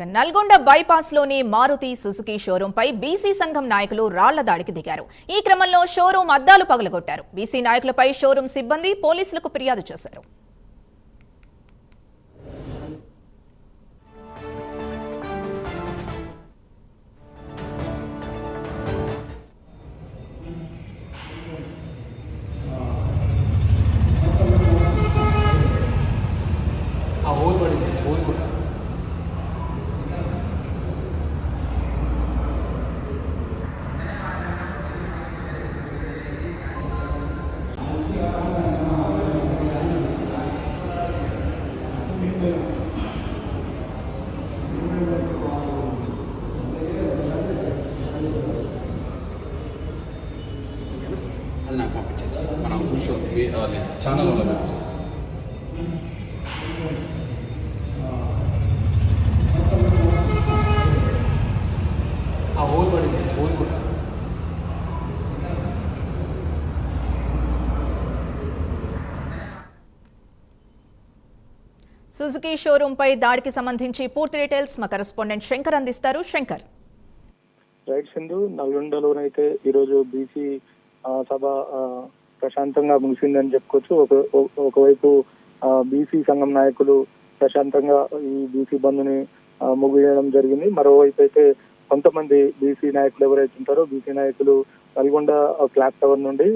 Nalgonda bypass లోని Maruti Suzuki showroom పై BC సంఘం నాయకులు రాళ్ల దాడికి దిగారు. ఈ క్రమంలో షోరూం అద్దాలు పగలగొట్టారు. బీసీ నాయకులపై షోరూం సిబ్బంది పోలీసులకు ఫిర్యాదు చేశారు. అది నాకు పంపించేసి మనం ఛానల్ వల్ల పంపిస్తాం. ఆ హోల్ పడింది, హోల్ కూడా సుజుకి షోరూం పై దాడికి సంబంధించి పూర్తి డీటెయిల్స్ మా కరెస్పాండెంట్ శంకర్ అందిస్తారు. శంకర్. రైట్ సింధు, నల్గొండలోనైతే ఈరోజు బీసీ సభ ప్రశాంతంగా ముగిసిందని చెప్పుకోవచ్చు. ఒకవైపు బీసీ సంఘం నాయకులు ప్రశాంతంగా ఈ బీసీ బంద్ని ముగియడం జరిగింది. మరోవైపు అయితే కొంతమంది బీసీ నాయకులు ఎవరైతే ఉంటారో బీసీ నాయకులు నల్గొండ క్లాక్ టవర్ నుండి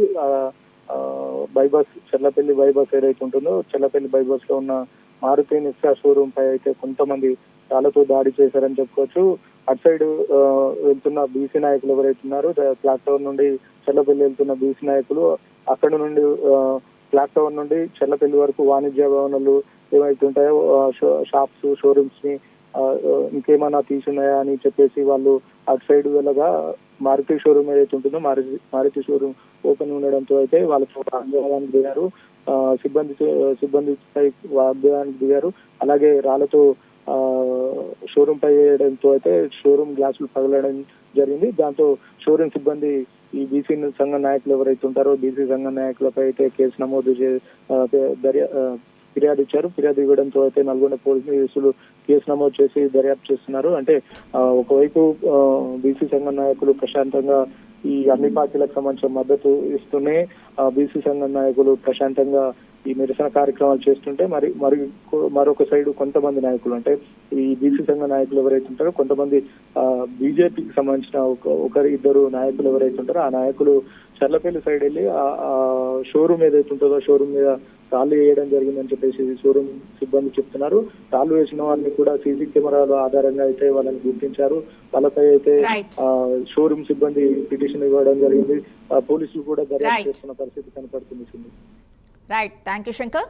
బైపాస్ చెర్లపల్లి బైపాస్ ఏదైతే ఉంటుందో చెర్లపల్లి బైపాస్ లో ఉన్న మారుతి నిక్సా షోరూం పై అయితే కొంతమంది రాళ్లతో దాడి చేశారని చెప్పుకోవచ్చు. అటు సైడ్ వెళ్తున్న బీసీ నాయకులు ఎవరైతే ఉన్నారో క్లాక్ టవర్ నుండి చెర్లపల్లి వెళ్తున్న బీసీ నాయకులు అక్కడ నుండి క్లాక్ టవర్ నుండి చెర్లపల్లి వరకు వాణిజ్య భవనాలు ఏమైతే ఉంటాయో షాప్స్ షోరూమ్స్ ని ఇంకేమైనా తీసున్నాయా అని చెప్పేసి వాళ్ళు అటు సైడ్ వెళ్ళగా మారుతి షోరూమ్ ఏదైతే ఉంటుందో మారుతి షోరూమ్ ఓపెన్ ఉండడంతో అయితే వాళ్ళతో ఆందోళనకు దిగారు. సిబ్బందిపై వాగ్వాదానికి దిగారు. అలాగే రాళ్లతో షోరూం పై వేయడంతో అయితే షోరూం గ్లాసులు పగలడం జరిగింది. దాంతో షోరూం సిబ్బంది ఈ బీసీ సంఘ నాయకులు ఎవరైతే ఉంటారో బీసీ సంఘ నాయకులపై అయితే కేసు నమోదు ఫిర్యాదు ఇచ్చారు. ఫిర్యాదు ఇవ్వడంతో అయితే నల్గొండ పోలీసులు కేసు నమోదు చేసి దర్యాప్తు చేస్తున్నారు. అంటే ఒకవైపు బీసీ సంఘ నాయకులు ప్రశాంతంగా ఈ అన్ని పార్టీలకు సంబంధించిన మద్దతు ఇస్తూనే బీసీ సంఘ నాయకులు ప్రశాంతంగా ఈ నిరసన కార్యక్రమాలు చేస్తుంటే మరొక సైడ్ కొంతమంది నాయకులు అంటే ఈ బీసీ సంఘ నాయకులు ఎవరైతే ఉంటారో కొంతమంది బీజేపీకి సంబంధించిన ఇద్దరు నాయకులు ఎవరైతే ఉంటారో ఆ నాయకులు చర్లపల్లి సైడ్ వెళ్ళి ఆ షోరూమ్ ఏదైతే ఉంటుందో షోరూమ్ మీద రాళ్లు వేయడం జరిగిందని చెప్పేసి షోరూమ్ సిబ్బంది చెప్తున్నారు. రాళ్లు వేసిన వాళ్ళని కూడా సీసీ కెమెరాల ఆధారంగా అయితే వాళ్ళని గుర్తించారు. వాళ్ళపై అయితే షోరూమ్ సిబ్బంది పిటిషన్ ఇవ్వడం జరిగింది. పోలీసులు కూడా దర్యాప్తు చేస్తున్న పరిస్థితి కనపడుతుంది. Right, thank you Shankar.